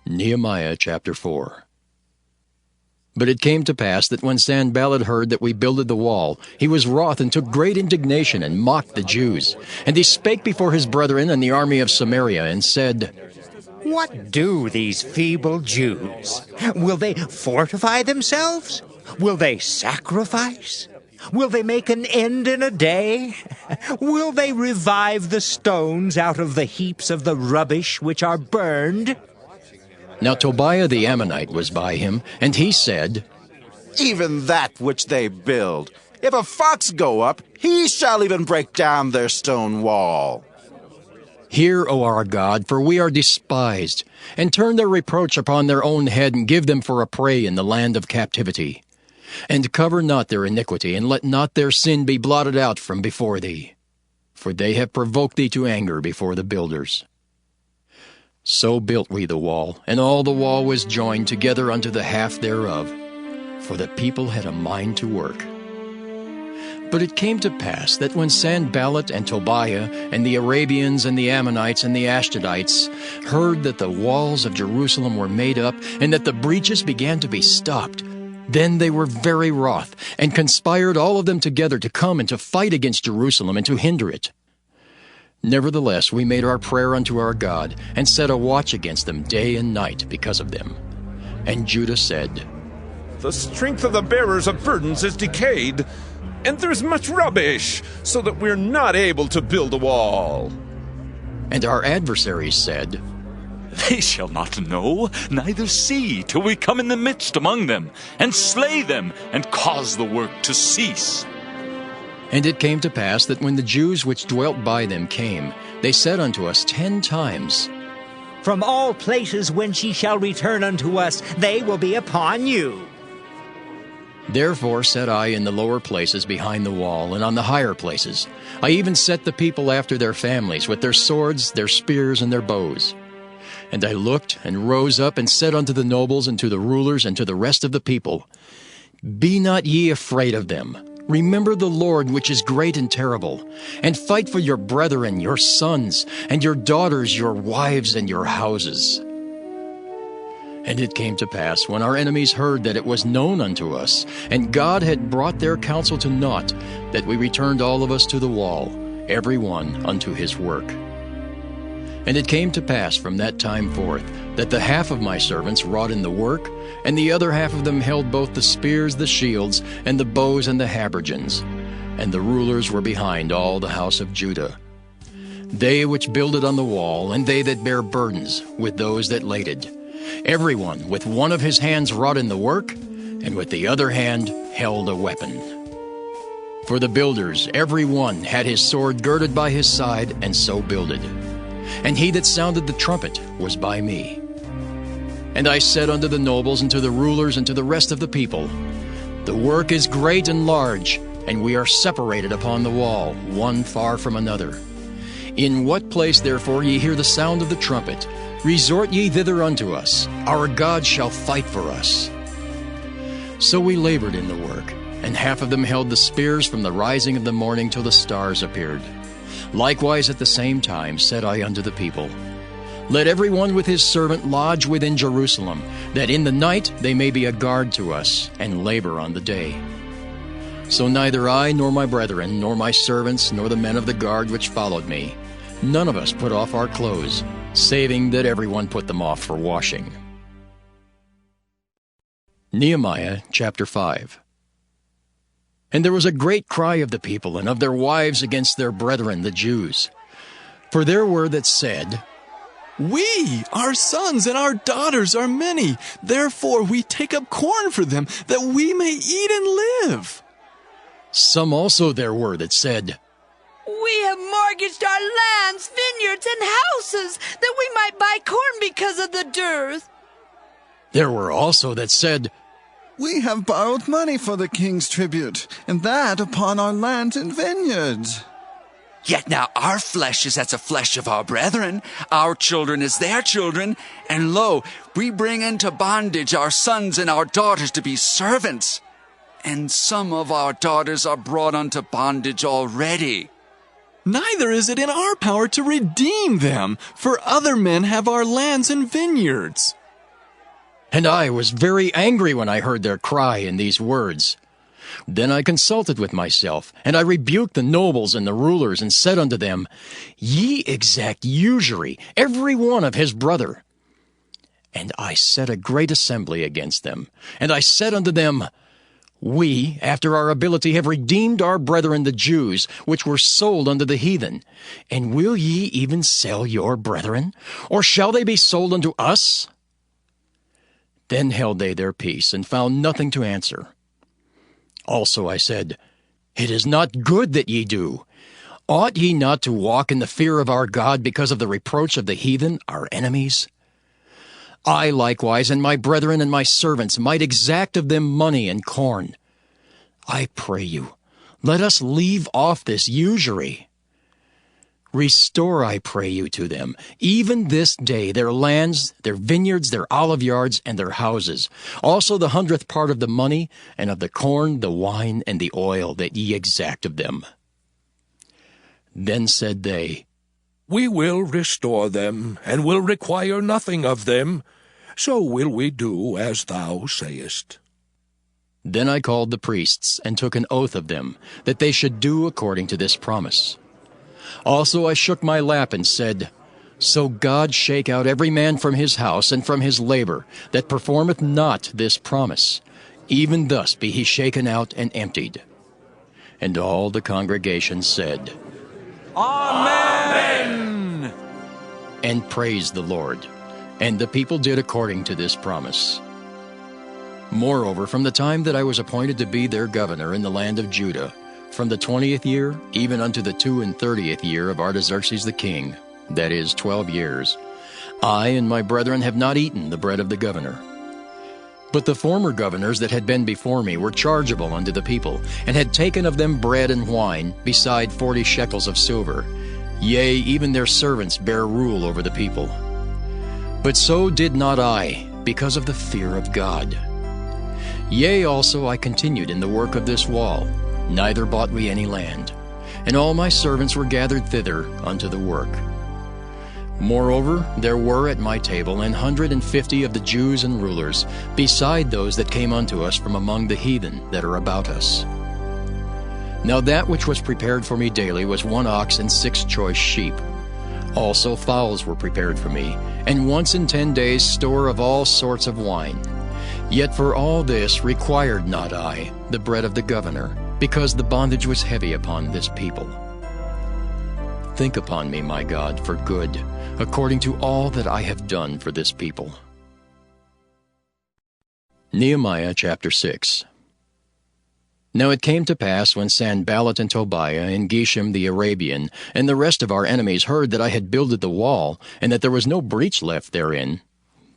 Nehemiah chapter 4. But it came to pass that when Sanballat heard that we builded the wall, he was wroth and took great indignation and mocked the Jews. And he spake before his brethren and the army of Samaria and said, What do these feeble Jews? Will they fortify themselves? Will they sacrifice? Will they make an end in a day? Will they revive the stones out of the heaps of the rubbish which are burned? Now Tobiah the Ammonite was by him, and he said, Even that which they build, if a fox go up, he shall even break down their stone wall. Hear, O our God, for we are despised, and turn their reproach upon their own head, and give them for a prey in the land of captivity. And cover not their iniquity, and let not their sin be blotted out from before thee. For they have provoked thee to anger before the builders. So built we the wall, and all the wall was joined together unto the half thereof, for the people had a mind to work. But it came to pass that when Sanballat and Tobiah and the Arabians and the Ammonites and the Ashdodites heard that the walls of Jerusalem were made up, and that the breaches began to be stopped, then they were very wroth, and conspired all of them together to come and to fight against Jerusalem and to hinder it. Nevertheless, we made our prayer unto our God, and set a watch against them day and night because of them. And Judah said, The strength of the bearers of burdens is decayed, and there's much rubbish, so that we're not able to build a wall. And our adversaries said, They shall not know, neither see, till we come in the midst among them, and slay them, and cause the work to cease. And it came to pass that when the Jews which dwelt by them came, they said unto us 10 times, From all places whence ye shall return unto us, they will be upon you. Therefore set I in the lower places behind the wall, and on the higher places. I even set the people after their families, with their swords, their spears, and their bows. And I looked, and rose up, and said unto the nobles, and to the rulers, and to the rest of the people, Be not ye afraid of them. Remember the Lord, which is great and terrible, and fight for your brethren, your sons, and your daughters, your wives, and your houses. And it came to pass, when our enemies heard that it was known unto us, and God had brought their counsel to naught, that we returned all of us to the wall, every one unto his work. And it came to pass from that time forth, that the half of my servants wrought in the work, and the other half of them held both the spears, the shields, and the bows, and the habergeons. And the rulers were behind all the house of Judah. They which builded on the wall, and they that bare burdens, with those that laded. Every one with one of his hands wrought in the work, and with the other hand held a weapon. For the builders, every one had his sword girded by his side, and so builded. And he that sounded the trumpet was by me. And I said unto the nobles, and to the rulers, and to the rest of the people, The work is great and large, and we are separated upon the wall, one far from another. In what place therefore ye hear the sound of the trumpet, resort ye thither unto us. Our God shall fight for us. So we labored in the work, and half of them held the spears from the rising of the morning till the stars appeared. Likewise at the same time said I unto the people, Let every one with his servant lodge within Jerusalem, that in the night they may be a guard to us, and labor on the day. So neither I, nor my brethren, nor my servants, nor the men of the guard which followed me, none of us put off our clothes, saving that every one put them off for washing. Nehemiah chapter 5. And there was a great cry of the people and of their wives against their brethren, the Jews. For there were that said, We, our sons and our daughters are many, therefore we take up corn for them, that we may eat and live. Some also there were that said, We have mortgaged our lands, vineyards, and houses, that we might buy corn because of the dearth. There were also that said, We have borrowed money for the king's tribute, and that upon our lands and vineyards. Yet now our flesh is as the flesh of our brethren, our children as their children, and lo, we bring into bondage our sons and our daughters to be servants. And some of our daughters are brought unto bondage already. Neither is it in our power to redeem them, for other men have our lands and vineyards. And I was very angry when I heard their cry in these words. Then I consulted with myself, and I rebuked the nobles and the rulers, and said unto them, Ye exact usury, every one of his brother. And I set a great assembly against them. And I said unto them, We, after our ability, have redeemed our brethren the Jews, which were sold unto the heathen. And will ye even sell your brethren? Or shall they be sold unto us? Then held they their peace, and found nothing to answer. Also I said, It is not good that ye do. Ought ye not to walk in the fear of our God because of the reproach of the heathen, our enemies? I likewise and my brethren and my servants might exact of them money and corn. I pray you, let us leave off this usury. Restore, I pray you, to them, even this day, their lands, their vineyards, their olive yards, and their houses, also the 100th part of the money, and of the corn, the wine, and the oil that ye exact of them. Then said they, We will restore them, and will require nothing of them. So will we do as thou sayest. Then I called the priests, and took an oath of them, that they should do according to this promise. Also I shook my lap and said, So God shake out every man from his house and from his labor, that performeth not this promise. Even thus be he shaken out and emptied. And all the congregation said, Amen! And praised the Lord. And the people did according to this promise. Moreover, from the time that I was appointed to be their governor in the land of Judah, from the 20th year, even unto the 32nd year of Artaxerxes the king, that is, 12 years, I and my brethren have not eaten the bread of the governor. But the former governors that had been before me were chargeable unto the people, and had taken of them bread and wine, beside 40 shekels of silver. Yea, even their servants bare rule over the people. But so did not I, because of the fear of God. Yea, also I continued in the work of this wall, neither bought we any land, and all my servants were gathered thither unto the work. Moreover, there were at my table 150 of the Jews and rulers, beside those that came unto us from among the heathen that are about us. Now that which was prepared for me daily was 1 ox and 6 choice sheep. Also fowls were prepared for me, and once in 10 days store of all sorts of wine. Yet for all this required not I the bread of the governor, because the bondage was heavy upon this people. Think upon me, my God, for good, according to all that I have done for this people. Nehemiah chapter 6. Now it came to pass, when Sanballat and Tobiah and Geshem the Arabian and the rest of our enemies heard that I had builded the wall, and that there was no breach left therein,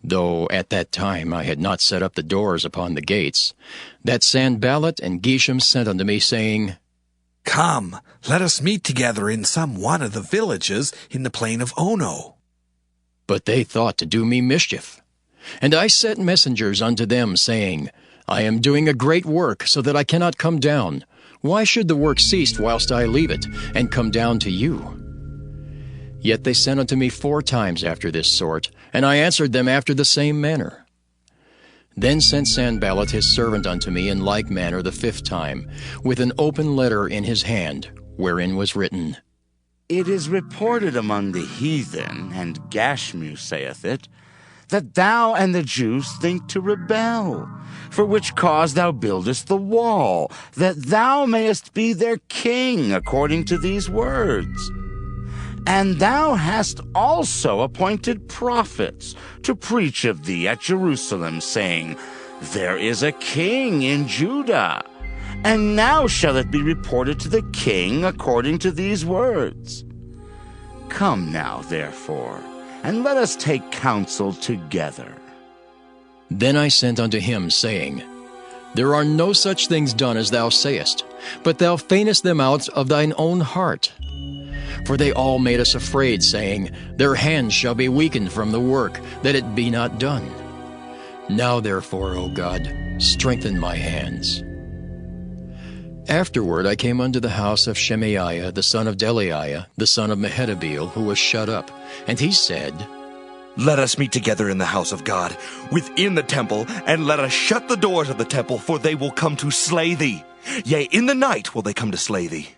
though at that time I had not set up the doors upon the gates, that Sanballat and Geshem sent unto me, saying, Come, let us meet together in some one of the villages in the plain of Ono. But they thought to do me mischief. And I sent messengers unto them, saying, I am doing a great work, so that I cannot come down. Why should the work cease whilst I leave it, and come down to you? Yet they sent unto me 4 times after this sort, and I answered them after the same manner. Then sent Sanballat his servant unto me in like manner the 5th time, with an open letter in his hand, wherein was written, It is reported among the heathen, and Gashmu saith it, that thou and the Jews think to rebel, for which cause thou buildest the wall, that thou mayest be their king, according to these words. And thou hast also appointed prophets to preach of thee at Jerusalem, saying, There is a king in Judah. And now shall it be reported to the king according to these words. Come now, therefore, and let us take counsel together. Then I sent unto him, saying, There are no such things done as thou sayest, but thou feignest them out of thine own heart. For they all made us afraid, saying, Their hands shall be weakened from the work, that it be not done. Now therefore, O God, strengthen my hands. Afterward I came unto the house of Shemaiah the son of Delaiah, the son of Mehetabeel, who was shut up. And he said, Let us meet together in the house of God, within the temple, and let us shut the doors of the temple, for they will come to slay thee. Yea, in the night will they come to slay thee.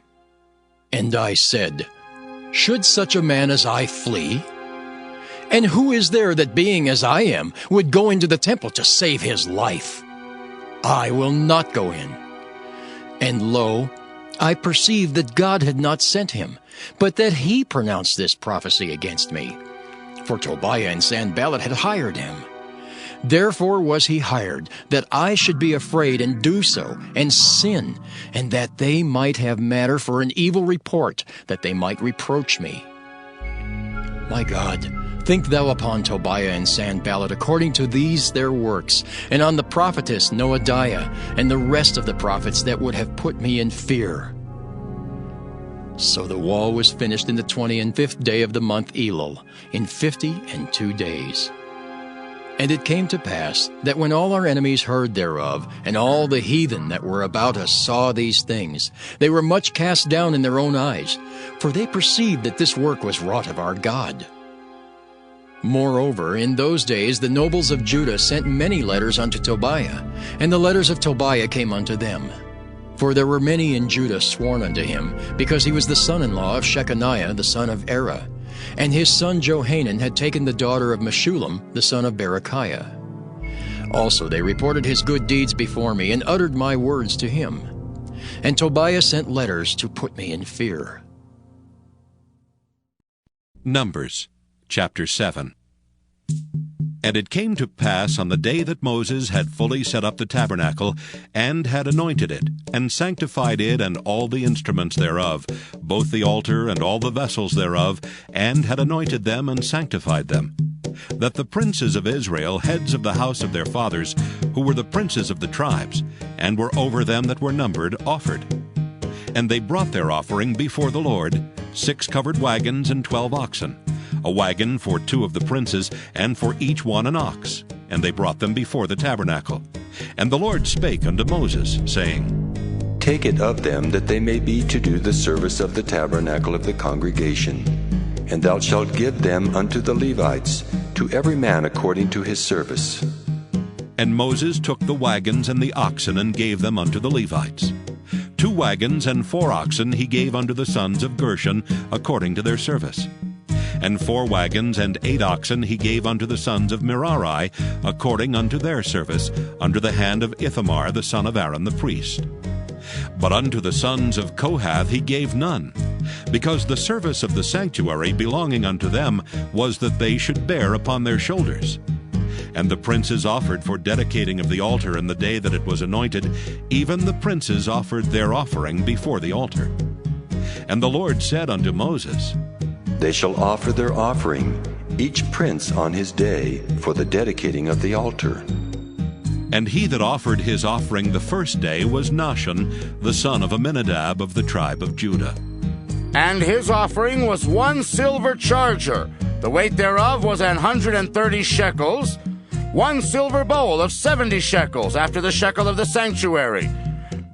And I said, Should such a man as I flee? And who is there that, being as I am, would go into the temple to save his life? I will not go in. And lo, I perceived that God had not sent him, but that he pronounced this prophecy against me. For Tobiah and Sanballat had hired him. Therefore was he hired, that I should be afraid and do so, and sin, and that they might have matter for an evil report, that they might reproach me. My God, think thou upon Tobiah and Sanballat according to these their works, and on the prophetess Noadiah, and the rest of the prophets that would have put me in fear. So the wall was finished in the 25th day of the month Elul, in 52 days. And it came to pass that when all our enemies heard thereof, and all the heathen that were about us saw these things, they were much cast down in their own eyes, for they perceived that this work was wrought of our God. Moreover, in those days the nobles of Judah sent many letters unto Tobiah, and the letters of Tobiah came unto them. For there were many in Judah sworn unto him, because he was the son-in-law of Shechaniah the son of Era, and his son Johanan had taken the daughter of Meshullam the son of Berechiah. Also they reported his good deeds before me, and uttered my words to him. And Tobiah sent letters to put me in fear. Numbers chapter 7. And it came to pass on the day that Moses had fully set up the tabernacle, and had anointed it, and sanctified it and all the instruments thereof, both the altar and all the vessels thereof, and had anointed them and sanctified them, that the princes of Israel, heads of the house of their fathers, who were the princes of the tribes, and were over them that were numbered, offered. And they brought their offering before the Lord, 6 covered wagons and 12 oxen, a wagon for 2 of the princes, and for each one an ox. And they brought them before the tabernacle. And the Lord spake unto Moses, saying, Take it of them, that they may be to do the service of the tabernacle of the congregation. And thou shalt give them unto the Levites, to every man according to his service. And Moses took the wagons and the oxen, and gave them unto the Levites. 2 wagons and 4 oxen he gave unto the sons of Gershon, according to their service. And 4 wagons and 8 oxen he gave unto the sons of Merari, according unto their service, under the hand of Ithamar the son of Aaron the priest. But unto the sons of Kohath he gave none, because the service of the sanctuary belonging unto them was that they should bear upon their shoulders. And the princes offered for dedicating of the altar in the day that it was anointed, even the princes offered their offering before the altar. And the Lord said unto Moses, They shall offer their offering, each prince on his day, for the dedicating of the altar. And he that offered his offering the first day was Nahshon, the son of Amminadab of the tribe of Judah. And his offering was 1 silver charger, the weight thereof was 130 shekels, 1 silver bowl of 70 shekels, after the shekel of the sanctuary.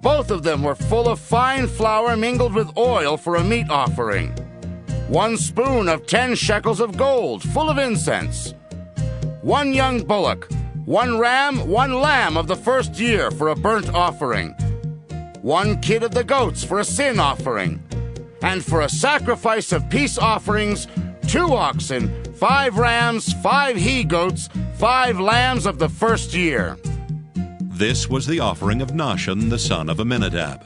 Both of them were full of fine flour mingled with oil for a meat offering. 1 spoon of 10 shekels of gold, full of incense. 1 young bullock, 1 ram, 1 lamb of the first year for a burnt offering. 1 kid of the goats for a sin offering. And for a sacrifice of peace offerings, 2 oxen, 5 rams, 5 he-goats, 5 lambs of the first year. This was the offering of Nahshon the son of Amminadab.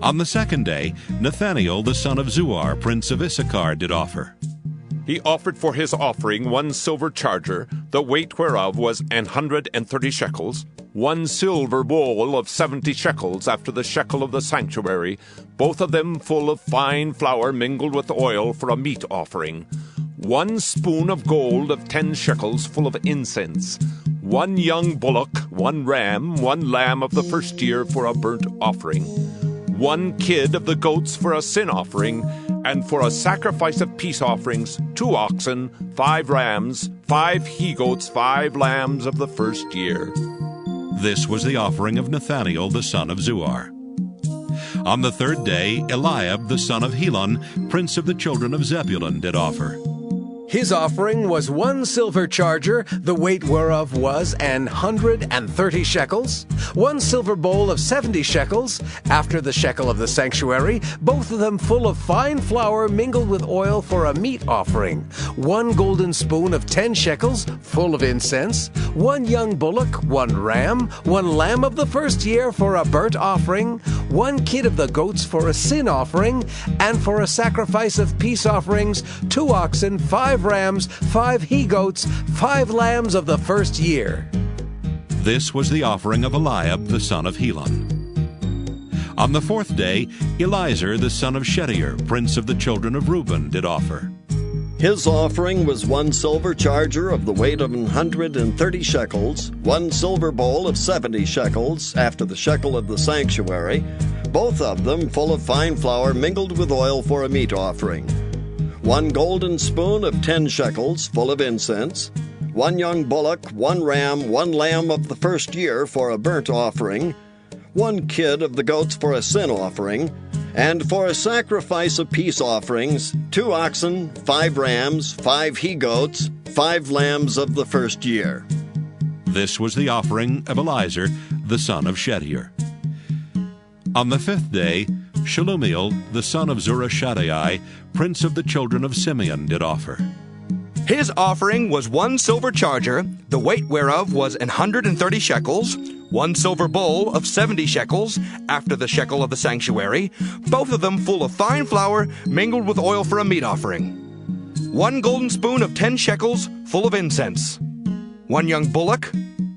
On the second day, Nathaniel the son of Zuar, prince of Issachar, did offer. He offered for his offering 1 silver charger, the weight whereof was 130 shekels, 1 silver bowl of 70 shekels, after the shekel of the sanctuary, both of them full of fine flour mingled with oil for a meat offering, 1 spoon of gold of 10 shekels, full of incense, 1 young bullock, 1 ram, 1 lamb of the first year for a burnt offering, 1 kid of the goats for a sin offering, and for a sacrifice of peace offerings, 2 oxen, 5 rams, 5 he-goats, 5 lambs of the first year. This was the offering of Nathaniel the son of Zuar. On the third day, Eliab the son of Helon, prince of the children of Zebulun, did offer. His offering was 1 silver charger, the weight whereof was 130 shekels, 1 silver bowl of 70 shekels, after the shekel of the sanctuary, both of them full of fine flour mingled with oil for a meat offering, 1 golden spoon of 10 shekels, full of incense, 1 young bullock, 1 ram, 1 lamb of the first year for a burnt offering, 1 kid of the goats for a sin offering, and for a sacrifice of peace offerings, 2 oxen, 5 rams, 5 he-goats, 5 lambs of the first year. This was the offering of Eliab the son of Helon. On the 4th day, Eliezer the son of Shedeur, prince of the children of Reuben, did offer. His offering was 1 silver charger of the weight of 130 shekels, 1 silver bowl of 70 shekels, after the shekel of the sanctuary, both of them full of fine flour mingled with oil for a meat offering, 1 golden spoon of 10 shekels, full of incense, 1 young bullock, 1 ram, 1 lamb of the first year for a burnt offering, 1 kid of the goats for a sin offering, and for a sacrifice of peace offerings, 2 oxen, 5 rams, 5 he-goats, 5 lambs of the first year. This was the offering of Eliezer the son of Shedeur. On the 5th day, Shelumiel the son of Zurishaddai, prince of the children of Simeon, did offer. His offering was 1 silver charger, the weight whereof was 130 shekels, 1 silver bowl of 70 shekels, after the shekel of the sanctuary, both of them full of fine flour mingled with oil for a meat offering, 1 golden spoon of 10 shekels, full of incense, 1 young bullock,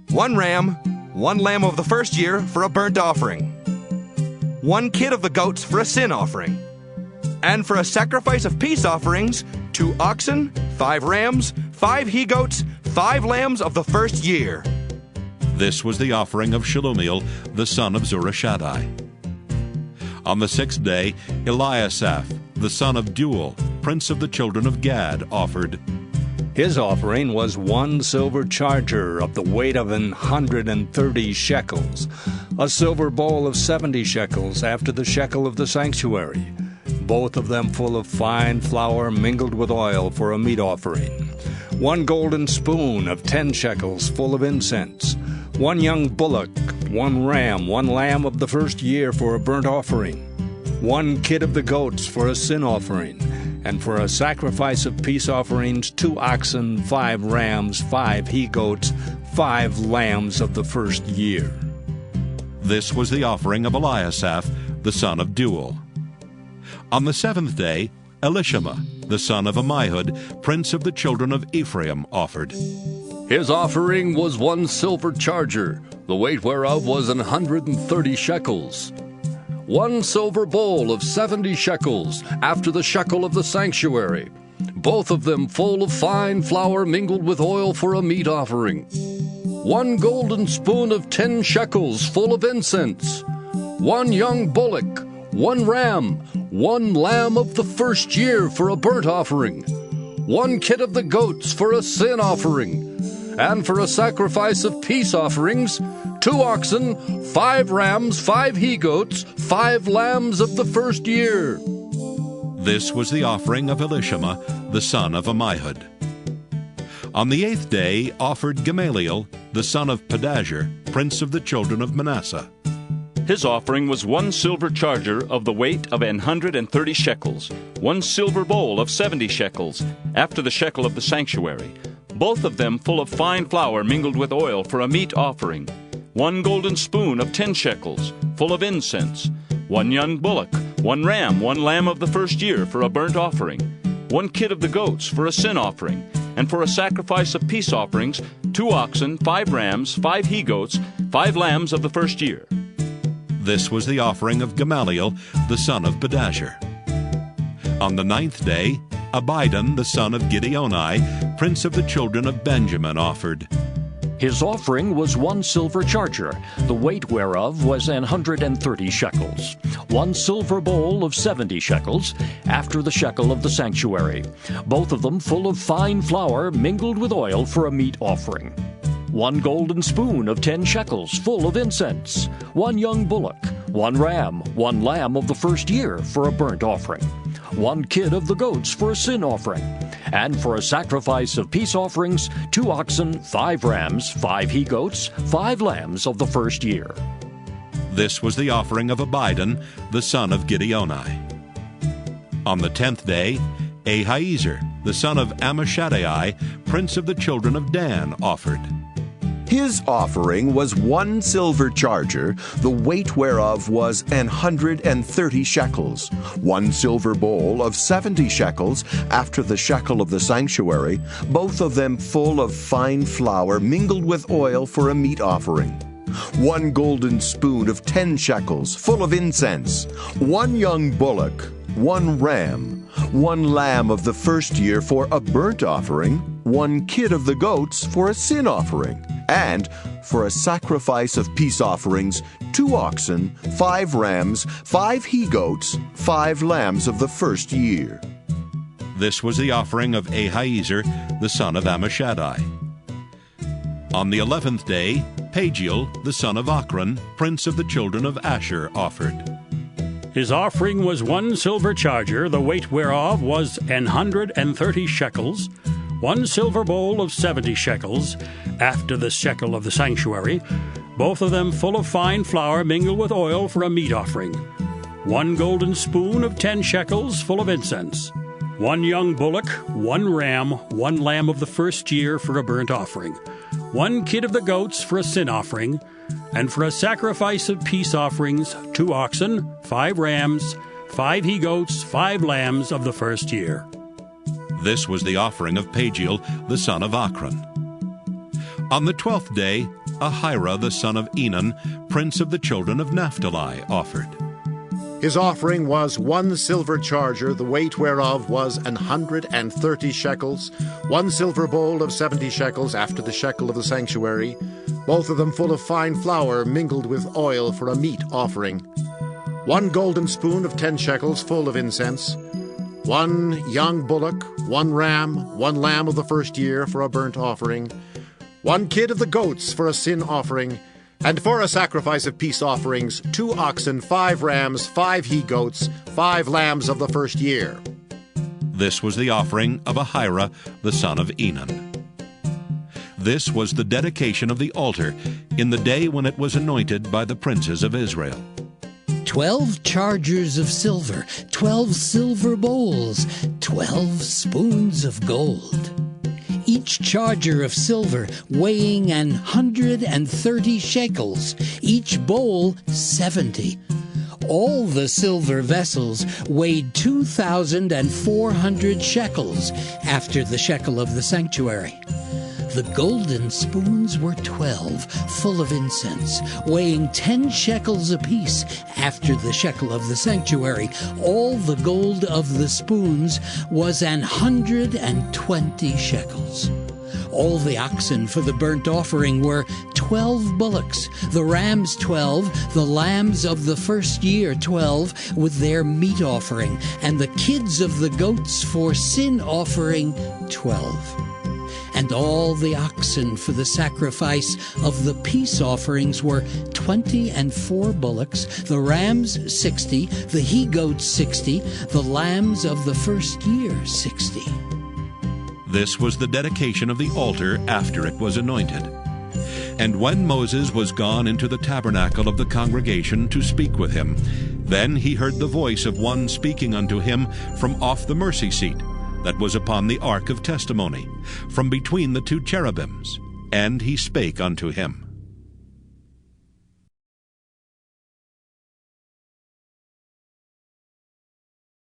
1 ram, 1 lamb of the first year for a burnt offering, 1 kid of the goats for a sin offering, and for a sacrifice of peace offerings, 2 oxen, 5 rams, 5 he-goats, 5 lambs of the first year. This was the offering of Shelumiel the son of Zurishaddai. On the 6th day, Eliasaph the son of Deuel, prince of the children of Gad, offered. His offering was 1 silver charger of the weight of 130 shekels, a silver bowl of 70 shekels after the shekel of the sanctuary, both of them full of fine flour mingled with oil for a meat offering, 1 golden spoon of 10 shekels full of incense, 1 young bullock, 1 ram, 1 lamb of the first year for a burnt offering, 1 kid of the goats for a sin offering, and for a sacrifice of peace offerings, 2 oxen, 5 rams, 5 he-goats, 5 lambs of the first year. This was the offering of Eliasaph the son of Deuel. On the 7th day, Elishama the son of Ammihud, prince of the children of Ephraim, offered. His offering was 1 silver charger, the weight whereof was 130 shekels, 1 silver bowl of 70 shekels, after the shekel of the sanctuary, both of them full of fine flour mingled with oil for a meat offering, 1 golden spoon of 10 shekels full of incense, 1 young bullock, 1 ram, 1 lamb of the first year for a burnt offering, 1 kid of the goats for a sin offering, and for a sacrifice of peace offerings, 2 oxen, 5 rams, 5 he-goats, 5 lambs of the first year. This was the offering of Elishama the son of Ammihud. On the 8th day offered Gamaliel the son of Pedahzur, prince of the children of Manasseh. His offering was 1 silver charger of the weight of 130 shekels, 1 silver bowl of 70 shekels, after the shekel of the sanctuary, both of them full of fine flour mingled with oil for a meat offering, 1 golden spoon of 10 shekels, full of incense, 1 young bullock, 1 ram, 1 lamb of the first year for a burnt offering, 1 kid of the goats for a sin offering, and for a sacrifice of peace offerings, 2 oxen, 5 rams, 5 he-goats, 5 lambs of the first year. This was the offering of Gamaliel the son of Pedahzur. On the 9th day, Abidan the son of Gideoni, prince of the children of Benjamin, offered. His offering was 1 silver charger, the weight whereof was 130 shekels, 1 silver bowl of 70 shekels, after the shekel of the sanctuary, both of them full of fine flour mingled with oil for a meat offering, 1 golden spoon of 10 shekels full of incense, 1 young bullock, 1 ram, 1 lamb of the first year for a burnt offering, 1 kid of the goats for a sin offering, and for a sacrifice of peace offerings, 2 oxen, 5 rams, 5 he-goats, 5 lambs of the first year. This was the offering of Abidan, the son of Gideoni. On the 10th day, Ahiezer, the son of Ammishaddai, prince of the children of Dan, offered. His offering was 1 silver charger, the weight whereof was 130 shekels, 1 silver bowl of 70 shekels, after the shekel of the sanctuary, both of them full of fine flour mingled with oil for a meat offering. 1 golden spoon of 10 shekels, full of incense, 1 young bullock, 1 ram, 1 lamb of the first year for a burnt offering, 1 kid of the goats for a sin offering, and for a sacrifice of peace offerings, 2 oxen, 5 rams, 5 he-goats, 5 lambs of the first year. This was the offering of Ahiezer, the son of Ammishaddai. On the 11th day, Pagiel, the son of Ochran, prince of the children of Asher, offered. His offering was 1 silver charger, the weight whereof was 130 shekels, 1 silver bowl of 70 shekels, after the shekel of the sanctuary, both of them full of fine flour mingled with oil for a meat offering, 1 golden spoon of 10 shekels, full of incense, 1 young bullock, 1 ram, 1 lamb of the first year for a burnt offering, 1 kid of the goats for a sin offering, and for a sacrifice of peace offerings, 2 oxen, 5 rams, 5 he-goats, 5 lambs of the first year. This was the offering of Pagiel, the son of Ochran. On the 12th day, Ahira, the son of Enan, prince of the children of Naphtali, offered. His offering was 1 silver charger, the weight whereof was 130 shekels, 1 silver bowl of 70 shekels, after the shekel of the sanctuary, both of them full of fine flour mingled with oil for a meat offering, 1 golden spoon of 10 shekels, full of incense, 1 young bullock, 1 ram, 1 lamb of the first year for a burnt offering, 1 kid of the goats for a sin offering, and for a sacrifice of peace offerings, 2 oxen, 5 rams, 5 he-goats, 5 lambs of the first year. This was the offering of Ahira, the son of Enan. This was the dedication of the altar in the day when it was anointed by the princes of Israel. 12 chargers of silver, 12 silver bowls, 12 spoons of gold. Each charger of silver weighing 130 shekels, each bowl 70. All the silver vessels weighed 2,400 shekels, after the shekel of the sanctuary. The golden spoons were 12, full of incense, weighing 10 shekels apiece, after the shekel of the sanctuary. All the gold of the spoons was 120 shekels. All the oxen for the burnt offering were 12 bullocks, the rams 12, the lambs of the first year 12, with their meat offering, and the kids of the goats for sin offering 12. And all the oxen for the sacrifice of the peace offerings were 24 bullocks, the rams 60, the he-goats 60, the lambs of the first year 60. This was the dedication of the altar after it was anointed. And when Moses was gone into the tabernacle of the congregation to speak with him, then he heard the voice of one speaking unto him from off the mercy seat that was upon the ark of testimony, from between the 2 cherubims. And he spake unto him.